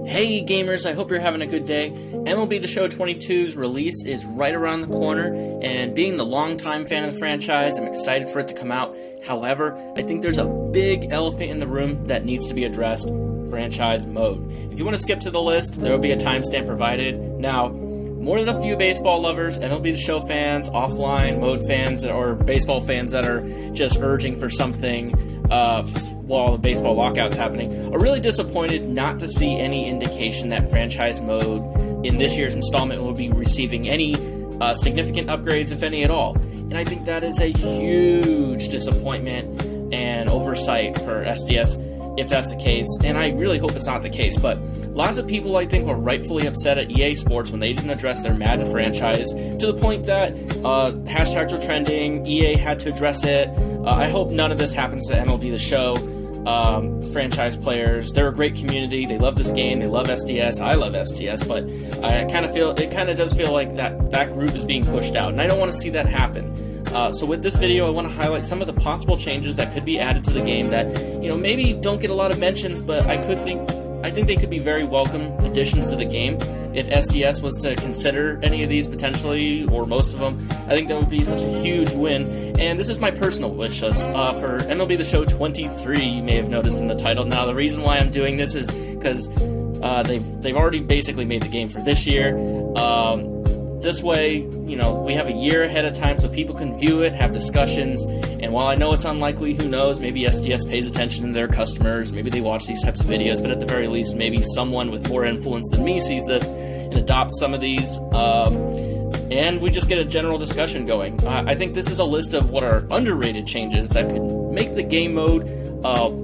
Hey gamers, I hope you're having a good day. MLB the Show 22's release is right around the corner, and being the longtime fan of the franchise, I'm excited for it to come out. However, I think there's a big elephant in the room that needs to be addressed: franchise mode. If you want to skip to the list, there will be a timestamp provided. Now, more than a few baseball lovers, MLB the Show fans, offline mode fans, or baseball fans that are just urging for something while the baseball lockout's happening, are really disappointed not to see any indication that franchise mode in this year's installment will be receiving any significant upgrades, if any at all. And I think that is a huge disappointment and oversight for SDS if that's the case, and I really hope it's not the case. But lots of people, I think, were rightfully upset at EA Sports when they didn't address their Madden franchise, to the point that hashtags were trending, EA had to address it. I hope none of this happens to MLB the Show franchise players. They're a great community, they love this game, they love SDS, I love SDS, but I kind of does feel like that group is being pushed out, and I don't want to see that happen. So with this video, I want to highlight some of the possible changes that could be added to the game that, maybe don't get a lot of mentions, but I think they could be very welcome additions to the game. If SDS was to consider any of these potentially, or most of them, I think that would be such a huge win. And this is my personal wish list for MLB the Show 23. You may have noticed in the title. Now, the reason why I'm doing this is because they've already basically made the game for this year. This way, we have a year ahead of time so people can view it, have discussions, and while I know it's unlikely, who knows, maybe SDS pays attention to their customers, maybe they watch these types of videos, but at the very least, maybe someone with more influence than me sees this and adopts some of these, and we just get a general discussion going. I think this is a list of what are underrated changes that could make the game mode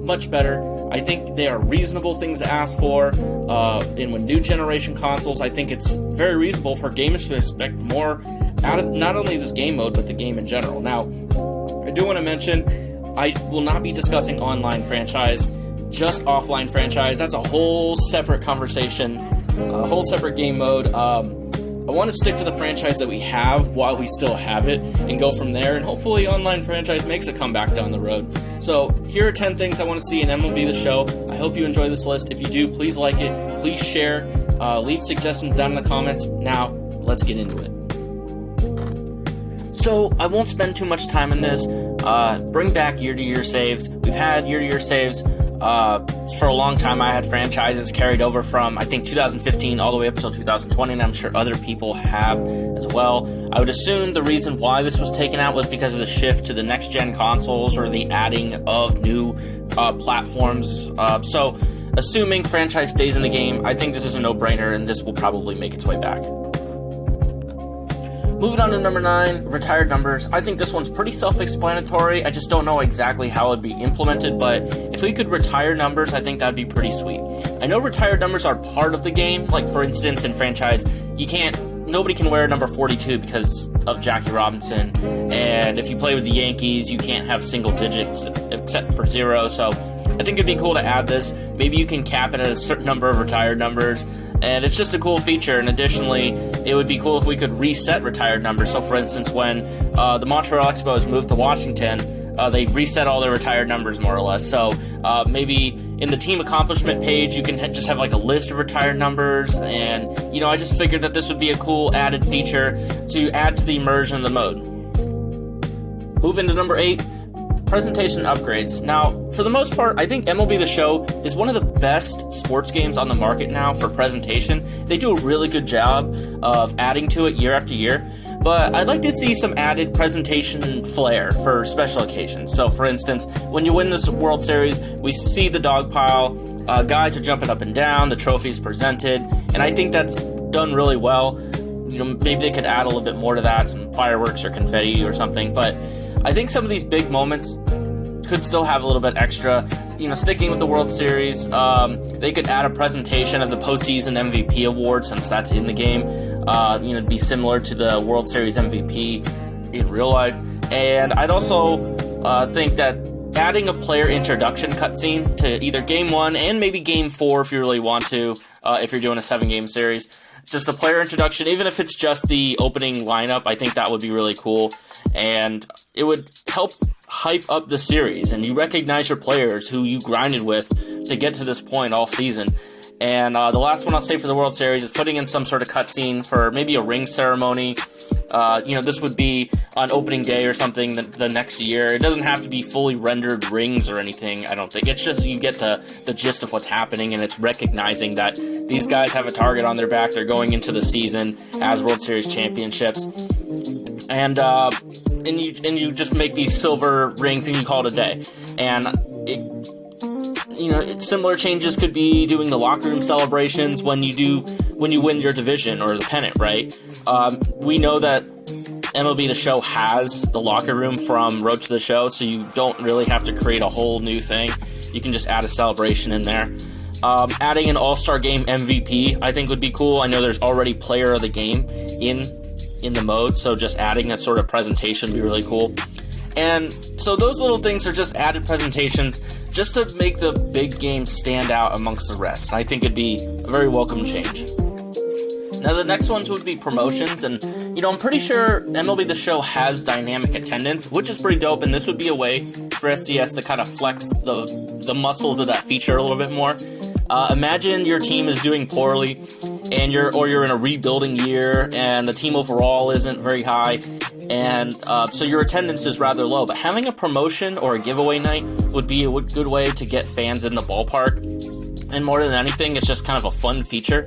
much better. I think they are reasonable things to ask for, and with new generation consoles, I think it's very reasonable for gamers to expect more out of not only this game mode, but the game in general. Now, I do want to mention, I will not be discussing online franchise, just offline franchise. That's a whole separate conversation, a whole separate game mode. I want to stick to the franchise that we have while we still have it and go from there, and hopefully online franchise makes a comeback down the road. So here are 10 things I want to see in MLB The Show. I hope you enjoy this list. If you do, please like it, please share, leave suggestions down in the comments. Now, let's get into it. So I won't spend too much time in this. Bring back year-to-year saves. We've had year-to-year saves for a long time. I had franchises carried over from, I think, 2015 all the way up until 2020, and I'm sure other people have as well. I would assume the reason why this was taken out was because of the shift to the next-gen consoles or the adding of new platforms. So, assuming franchise stays in the game, I think this is a no-brainer, and this will probably make its way back. Moving on to number 9, retired numbers. I think this one's pretty self-explanatory. I just don't know exactly how it would be implemented, but if we could retire numbers, I think that'd be pretty sweet. I know retired numbers are part of the game. Like, for instance, in franchise, nobody can wear number 42 because of Jackie Robinson, and if you play with the Yankees, you can't have single digits except for 0, so I think it'd be cool to add this. Maybe you can cap it at a certain number of retired numbers, and it's just a cool feature. And additionally, it would be cool if we could reset retired numbers. So for instance, when the Montreal Expos moved to Washington, they reset all their retired numbers more or less. So maybe in the team accomplishment page, you can just have like a list of retired numbers. And, I just figured that this would be a cool added feature to add to the immersion of the mode. Moving to number 8. Presentation upgrades. Now, for the most part, I think MLB The Show is one of the best sports games on the market now for presentation. They do a really good job of adding to it year after year, but I'd like to see some added presentation flair for special occasions. So, for instance, when you win this World Series, we see the dog pile, guys are jumping up and down, the trophy's presented, and I think that's done really well. Maybe they could add a little bit more to that, some fireworks or confetti or something, but I think some of these big moments could still have a little bit extra. Sticking with the World Series, they could add a presentation of the postseason MVP award, since that's in the game. It'd be similar to the World Series MVP in real life. And I'd also think that adding a player introduction cutscene to either Game 1 and maybe Game 4 if you really want to, if you're doing a 7-game series. Just a player introduction, even if it's just the opening lineup, I think that would be really cool. And it would help hype up the series, and you recognize your players who you grinded with to get to this point all season. And the last one I'll say for the World Series is putting in some sort of cutscene for maybe a ring ceremony. This would be on opening day or something the next year. It doesn't have to be fully rendered rings or anything, I don't think. It's just you get the gist of what's happening, and it's recognizing that these guys have a target on their back. They're going into the season as World Series championships. And you just make these silver rings and you call it a day. And similar changes could be doing the locker room celebrations when you win your division or the pennant, right? We know that MLB The Show has the locker room from Road to the Show, so you don't really have to create a whole new thing. You can just add a celebration in there. Adding an All-Star Game MVP, I think would be cool. I know there's already Player of the Game in the mode, so just adding that sort of presentation would be really cool. And so those little things are just added presentations just to make the big game stand out amongst the rest. I think it'd be a very welcome change. Now the next ones would be promotions, and I'm pretty sure MLB The Show has dynamic attendance, which is pretty dope, and this would be a way for SDS to kind of flex the muscles of that feature a little bit more. Imagine your team is doing poorly, and you're in a rebuilding year, and the team overall isn't very high, and so your attendance is rather low. But having a promotion or a giveaway night would be a good way to get fans in the ballpark. And more than anything, it's just kind of a fun feature.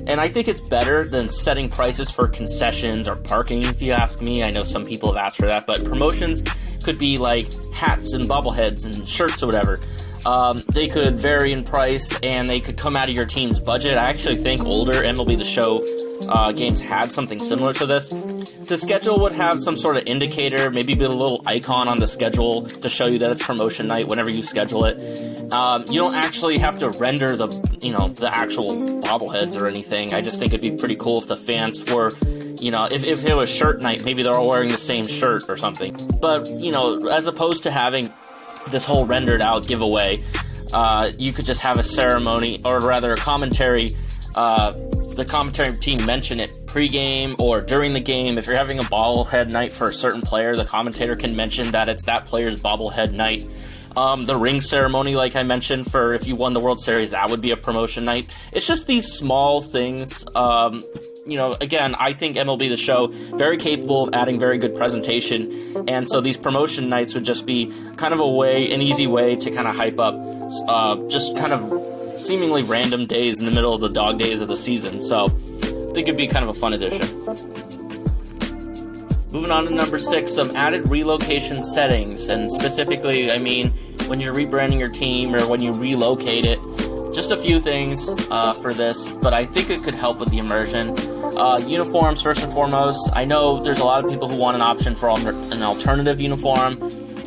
And I think it's better than setting prices for concessions or parking, if you ask me. I know some people have asked for that, but promotions could be like hats and bobbleheads and shirts or whatever. They could vary in price, and they could come out of your team's budget. I actually think older MLB The Show games had something similar to this. The schedule would have some sort of indicator, maybe a little icon on the schedule to show you that it's promotion night whenever you schedule it. You don't actually have to render the actual bobbleheads or anything. I just think it'd be pretty cool if the fans were, if it was shirt night, maybe they're all wearing the same shirt or something. But, as opposed to having this whole rendered out giveaway, you could just have a ceremony, or rather a commentary. The commentary team mention it pre-game or during the game. If you're having a bobblehead night for a certain player, the commentator can mention that it's that player's bobblehead night. The ring ceremony, like I mentioned, for if you won the World Series, that would be a promotion night. It's just these small things. Again, I think MLB The Show, very capable of adding very good presentation, and so these promotion nights would just be kind of an easy way to kind of hype up just kind of seemingly random days in the middle of the dog days of the season. So I think it'd be kind of a fun addition. Moving on to number 6, some added relocation settings, and specifically, I mean, when you're rebranding your team or when you relocate it, just a few things for this, but I think it could help with the immersion. Uniforms, first and foremost. I know there's a lot of people who want an option for an alternative uniform,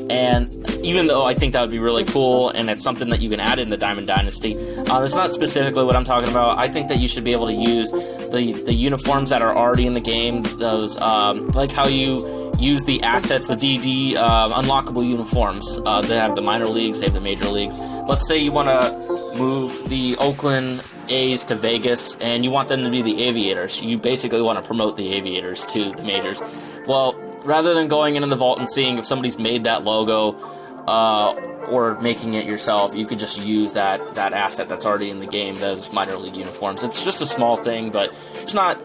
and even though I think that would be really cool, and it's something that you can add in the Diamond Dynasty, it's not specifically what I'm talking about. I think that you should be able to use the uniforms that are already in the game, those like how you use the assets, the DD unlockable uniforms. They have the minor leagues, they have the major leagues. Let's say you want to move the Oakland A's to Vegas, and you want them to be the Aviators. You basically want to promote the Aviators to the majors. Well, rather than going into the vault and seeing if somebody's made that logo or making it yourself, you could just use that asset that's already in the game, those minor league uniforms. It's just a small thing, but it's not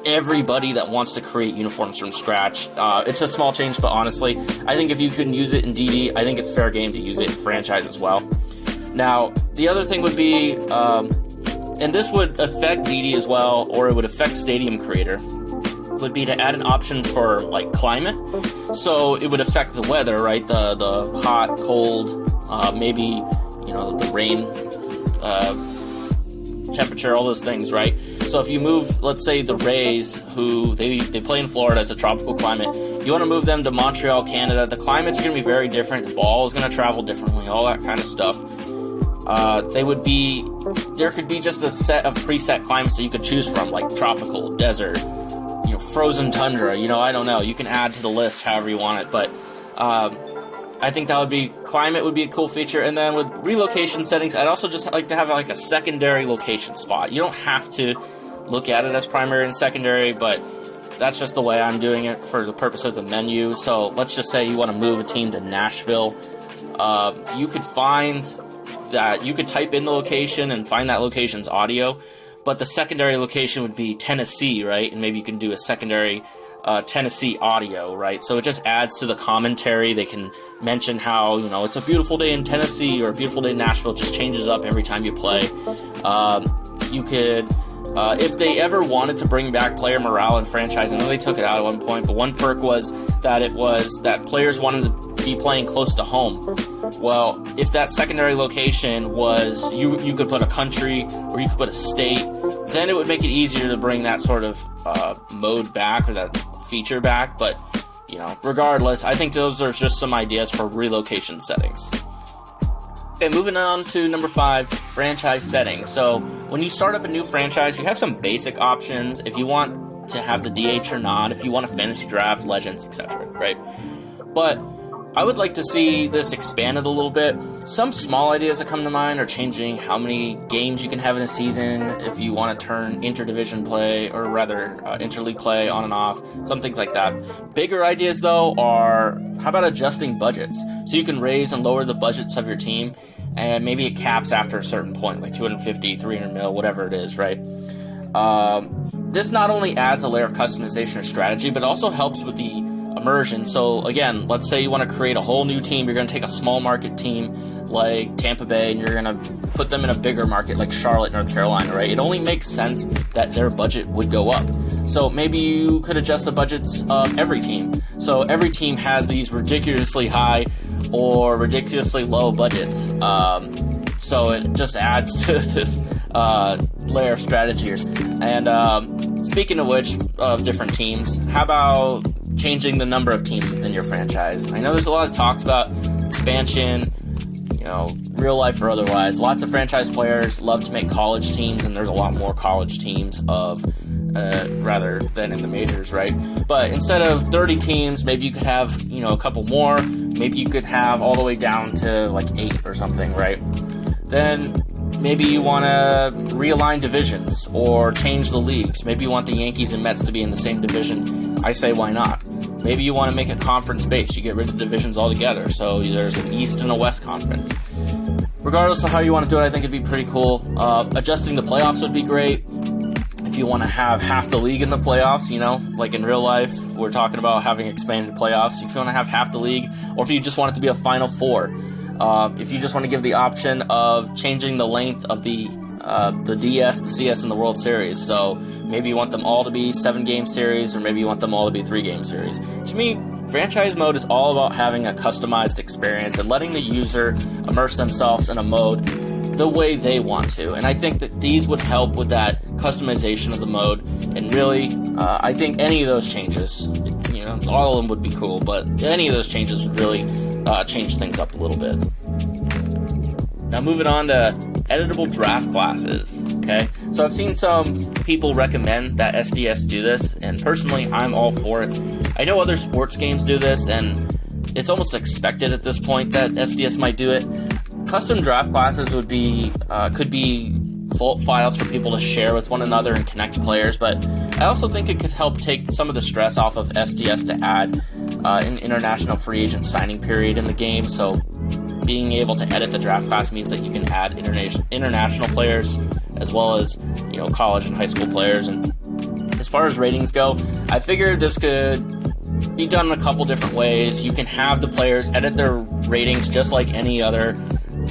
everybody that wants to create uniforms from scratch. It's a small change, but honestly, I think if you can use it in DD, I think it's fair game to use it in franchise as well. Now, the other thing would be, and this would affect DD as well, or it would affect Stadium Creator, would be to add an option for like climate. So it would affect the weather, right? The hot, cold, maybe the rain, temperature, all those things, right? So if you move, let's say the Rays, who they play in Florida, it's a tropical climate. You want to move them to Montreal, Canada. The climate's going to be very different. The ball is going to travel differently, all that kind of stuff. There could be just a set of preset climates that you could choose from, like tropical, desert, frozen tundra, I don't know. You can add to the list however you want it, but I think climate would be a cool feature. And then with relocation settings, I'd also just like to have like a secondary location spot. You don't have to look at it as primary and secondary, but that's just the way I'm doing it for the purposes of the menu. So let's just say you want to move a team to Nashville. You could find that you could type in the location and find that location's audio, but the secondary location would be Tennessee, right? And maybe you can do a secondary Tennessee audio, right? So it just adds to the commentary. They can mention how, it's a beautiful day in Tennessee or a beautiful day in Nashville. It just changes up every time you play. You could, if they ever wanted to bring back player morale in franchise, I know they took it out at one point, but one perk was that players wanted to be playing close to home. Well, if that secondary location was, you could put a country or you could put a state, then it would make it easier to bring that sort of mode back, or that feature back. But, regardless, I think those are just some ideas for relocation settings. Okay, moving on to number 5, franchise settings. So when you start up a new franchise, you have some basic options if you want to have the DH or not, if you want to fantasy draft, legends, etc., right? But I would like to see this expanded a little bit. Some small ideas that come to mind are changing how many games you can have in a season, if you want to turn interdivision play, or rather interleague play on and off, some things like that. Bigger ideas, though, are how about adjusting budgets? So you can raise and lower the budgets of your team, and maybe it caps after a certain point, like 250, 300 mil, whatever it is, right? This not only adds a layer of customization or strategy, but also helps with the immersion. So again, let's say you want to create a whole new team. You're going to take a small market team like Tampa Bay and you're going to put them in a bigger market like Charlotte, North Carolina, right? It only makes sense that their budget would go up. So maybe you could adjust the budgets of every team. So every team has these ridiculously high or ridiculously low budgets. So it just adds to this layer of strategy. And speaking of which, of different teams, how about changing the number of teams within your franchise? I know there's a lot of talks about expansion, real life or otherwise. Lots of franchise players love to make college teams, and there's a lot more college teams rather than in the majors, right? But instead of 30 teams, maybe you could have, a couple more. Maybe you could have all the way down to like 8 or something, right? Then maybe you want to realign divisions or change the leagues. Maybe you want the Yankees and Mets to be in the same division. I say, why not? Maybe you want to make it conference-based. You get rid of divisions altogether. So there's an East and a West conference. Regardless of how you want to do it, I think it'd be pretty cool. Adjusting the playoffs would be great. If you want to have half the league in the playoffs, like in real life, we're talking about having expanded playoffs. If you want to have half the league, or if you just want it to be a Final Four. If you just want to give the option of changing the length of the DS, the CS, and the World Series. So maybe you want them all to be 7-game series, or maybe you want them all to be 3-game series. To me, franchise mode is all about having a customized experience and letting the user immerse themselves in a mode the way they want to. And I think that these would help with that customization of the mode. And really, I think any of those changes, all of them would be cool, but any of those changes would really change things up a little bit. Now moving on to editable draft classes, okay? So I've seen some people recommend that SDS do this, and personally, I'm all for it. I know other sports games do this, and it's almost expected at this point that SDS might do it. Custom draft classes could be vault files for people to share with one another and connect players, but I also think it could help take some of the stress off of SDS to add an international free agent signing period in the game. So being able to edit the draft class means that you can add international players as well as college and high school players. And as far as ratings go, I figured this could be done in a couple different ways. You can have the players edit their ratings just like any other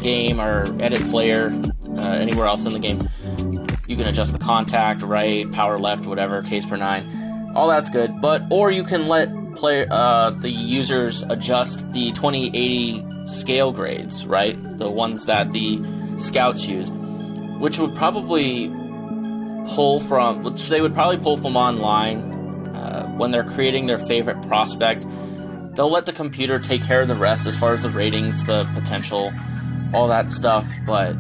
game, or edit player anywhere else in the game. You can adjust the contact, right, power left, whatever, case per 9. All that's good. Or you can let the users adjust the 2080 scale grades, right? The ones that the scouts use, which they would probably pull from online when they're creating their favorite prospect. They'll let the computer take care of the rest as far as the ratings, the potential, all that stuff, but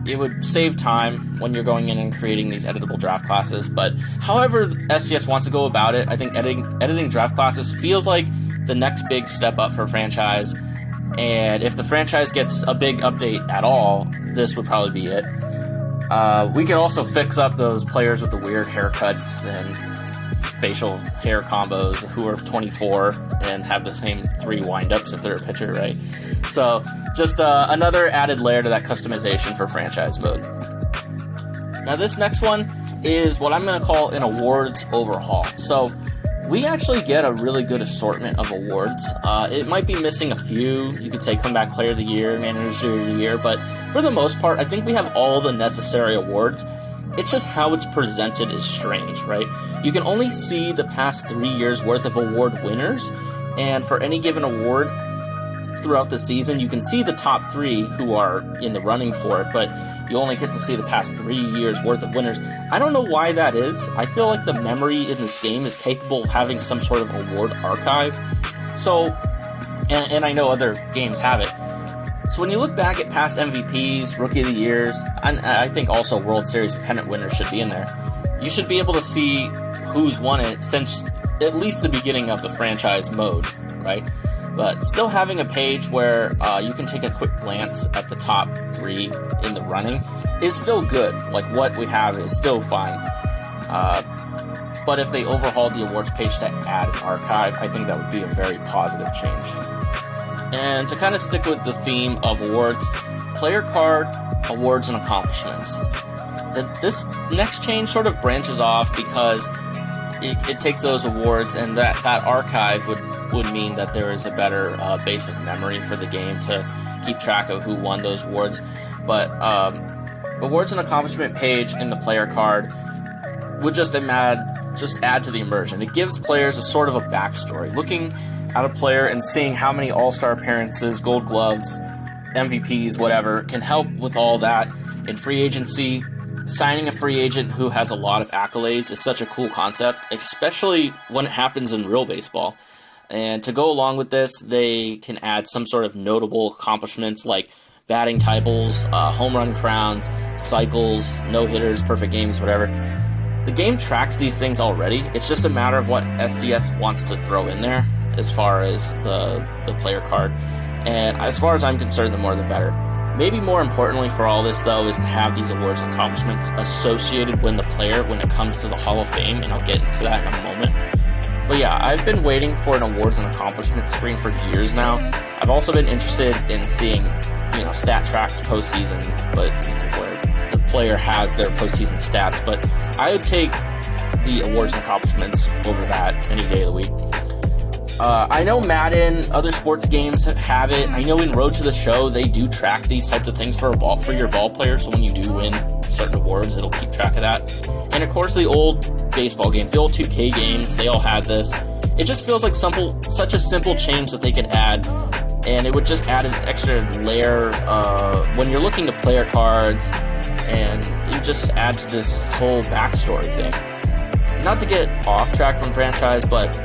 it would save time when you're going in and creating these editable draft classes. But however SDS wants to go about it, I think editing draft classes feels like the next big step up for a franchise. And if the franchise gets a big update at all, this would probably be it. We could also fix up those players with the weird haircuts and facial hair combos who are 24 and have the same 3 windups if they're a pitcher, right? So just another added layer to that customization for franchise mode. Now this next one is what I'm going to call an awards overhaul. So we actually get a really good assortment of awards. It might be missing a few. You could say Comeback Player of the Year, Manager of the Year, but for the most part, I think we have all the necessary awards. It's just how it's presented is strange, right? You can only see the past 3 years worth of award winners, and for any given award throughout the season, you can see the top 3 who are in the running for it, but you only get to see the past 3 years worth of winners. I don't know why that is. I feel like the memory in this game is capable of having some sort of award archive. So, and I know other games have it. So when you look back at past MVPs, Rookie of the Years, and I think also World Series pennant winners should be in there, you should be able to see who's won it since at least the beginning of the franchise mode, right? But still having a page where you can take a quick glance at the top 3 in the running is still good. Like, what we have is still fine. But if they overhauled the awards page to add an archive, I think that would be a very positive change. And to kind of stick with the theme of awards, player card, awards, and accomplishments. This next change sort of branches off because it takes those awards, and that archive would mean that there is a better basic memory for the game to keep track of who won those awards. But awards and accomplishment page in the player card would just add to the immersion. It gives players a sort of a backstory. Looking at a player and seeing how many all-star appearances, gold gloves, MVPs, whatever, can help with all that. In free agency, signing a free agent who has a lot of accolades is such a cool concept, especially when it happens in real baseball. And to go along with this, they can add some sort of notable accomplishments like batting titles, home run crowns, cycles, no-hitters, perfect games, whatever. The game tracks these things already. It's just a matter of what SDS wants to throw in there as far as the player card. And as far as I'm concerned, the more the better. Maybe more importantly for all this, though, is to have these awards and accomplishments associated with the player when it comes to the Hall of Fame, and I'll get into that in a moment. But yeah, I've been waiting for an awards and accomplishments screen for years now. I've also been interested in seeing, stat tracked postseason, but where the player has their postseason stats. But I would take the awards and accomplishments over that any day of the week. I know Madden, other sports games have it. I know in Road to the Show, they do track these types of things for your ball players, so when you do win certain awards, it'll keep track of that. And of course, the old baseball games, the old 2K games, they all had this. It just feels like such a simple change that they could add, and it would just add an extra layer when you're looking at player cards, and it just adds this whole backstory thing. Not to get off track from franchise, but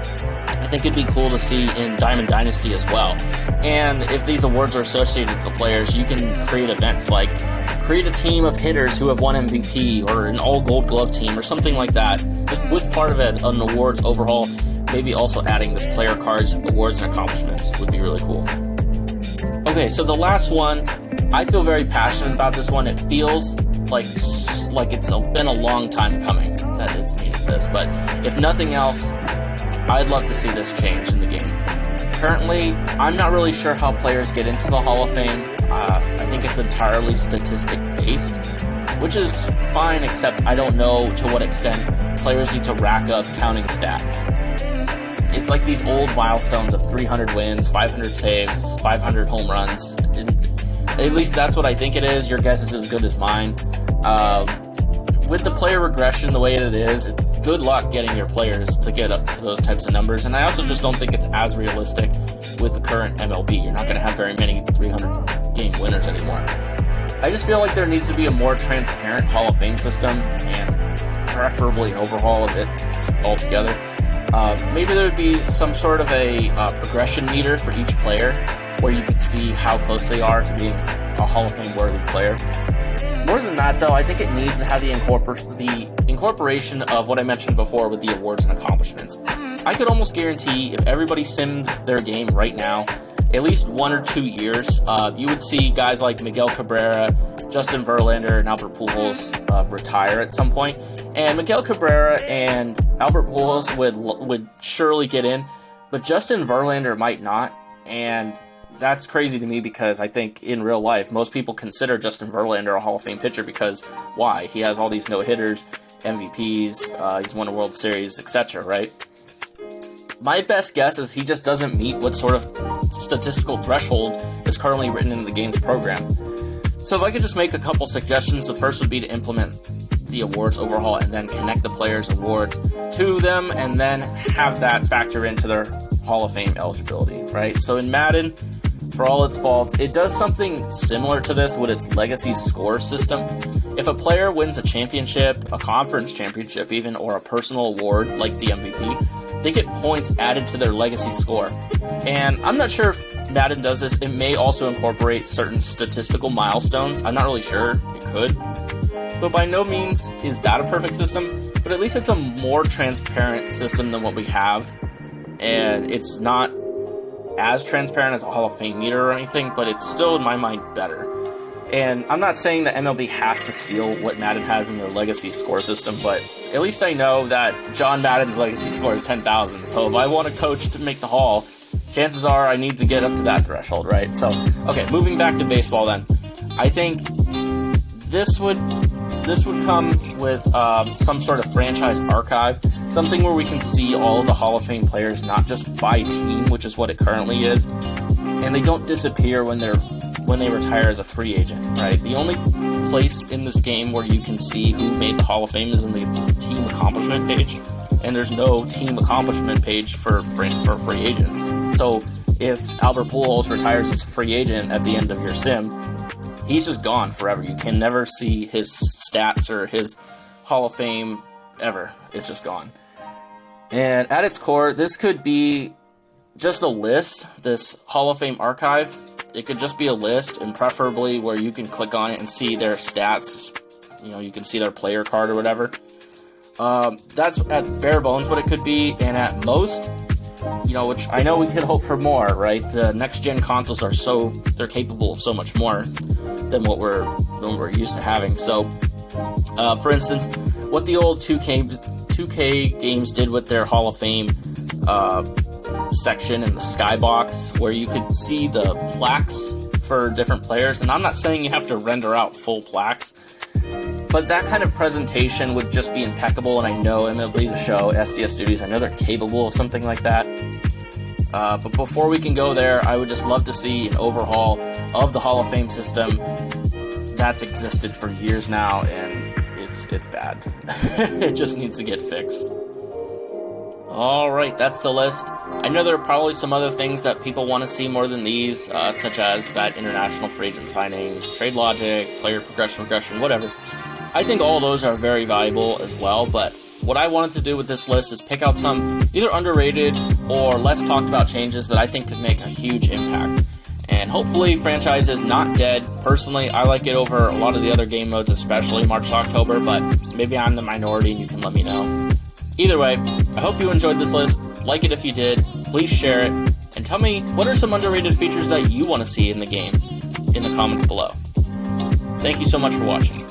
I think it'd be cool to see in Diamond Dynasty as well. And if these awards are associated with the players, you can create events like create a team of hitters who have won MVP or an all gold glove team or something like that. With part of it, an awards overhaul, maybe also adding this player cards, awards, and accomplishments would be really cool. Okay, so the last one, I feel very passionate about this one. It feels like it's been a long time coming that it's needed this, but if nothing else, I'd love to see this change in the game. Currently, I'm not really sure how players get into the Hall of Fame. I think it's entirely statistic-based, which is fine, except I don't know to what extent players need to rack up counting stats. It's like these old milestones of 300 wins, 500 saves, 500 home runs. At least that's what I think it is. Your guess is as good as mine. With the player regression the way it is, it's good luck getting your players to get up to those types of numbers. And I also just don't think it's as realistic with the current MLB. You're not going to have very many 300-game winners anymore. I just feel like there needs to be a more transparent Hall of Fame system and preferably an overhaul of it altogether. Maybe there would be some sort of a progression meter for each player where you could see how close they are to being a Hall of Fame worthy player. More than that, though, I think it needs to have the incorporation of what I mentioned before with the awards and accomplishments. I could almost guarantee if everybody simmed their game right now, at least 1 or 2 years, you would see guys like Miguel Cabrera, Justin Verlander, and Albert Pujols retire at some point. And Miguel Cabrera and Albert Pujols would surely get in, but Justin Verlander might not. And that's crazy to me because I think in real life, most people consider Justin Verlander a Hall of Fame pitcher because why? He has all these no-hitters, MVPs, he's won a World Series, etc., right? My best guess is he just doesn't meet what sort of statistical threshold is currently written into the game's program. So if I could just make a couple suggestions, the first would be to implement the awards overhaul and then connect the players' awards to them and then have that factor into their Hall of Fame eligibility, right? So in Madden, for all its faults, it does something similar to this with its legacy score system. If a player wins a championship, a conference championship even, or a personal award like the MVP, they get points added to their legacy score. And I'm not sure if Madden does this. It may also incorporate certain statistical milestones. I'm not really sure. It could. But by no means is that a perfect system. But at least it's a more transparent system than what we have. And it's not as transparent as a Hall of Fame meter or anything, but it's still, in my mind, better. And I'm not saying that MLB has to steal what Madden has in their legacy score system, but at least I know that John Madden's legacy score is 10,000. So if I want a coach to make the Hall, chances are I need to get up to that threshold, right? So, okay, moving back to baseball then. I think this would come with some sort of franchise archive, something where we can see all of the Hall of Fame players, not just by team, which is what it currently is, and they don't disappear when they retire as a free agent, right? The only place in this game where you can see who made the Hall of Fame is in the team accomplishment page, and there's no team accomplishment page for free agents. So if Albert Pujols retires as a free agent at the end of your sim, he's just gone forever. You can never see his stats or his Hall of Fame ever. It's just gone. And at its core, this could be just a list, this Hall of Fame archive. It could just be a list, and preferably where you can click on it and see their stats. You know, you can see their player card or whatever. That's at bare bones what it could be, and at most, you know, which I know we could hope for more, right? The next-gen consoles they're capable of so much more than what we're used to having. So, for instance, what the old 2K games did with their Hall of Fame section in the skybox, where you could see the plaques for different players. And I'm not saying you have to render out full plaques, but that kind of presentation would just be impeccable. And I know MLB the Show, SDS Studios, I know they're capable of something like that. But before we can go there, I would just love to see an overhaul of the Hall of Fame system that's existed for years now, and it's bad. It just needs to get fixed. Alright, that's the list. I know there are probably some other things that people want to see more than these, such as that international free agent signing, trade logic, player progression, regression, whatever. I think all those are very valuable as well, but what I wanted to do with this list is pick out some either underrated or less talked about changes that I think could make a huge impact. And hopefully franchise is not dead. Personally, I like it over a lot of the other game modes, especially March to October, but maybe I'm the minority and you can let me know. Either way, I hope you enjoyed this list. Like it if you did. Please share it. And tell me, what are some underrated features that you want to see in the game in the comments below. Thank you so much for watching.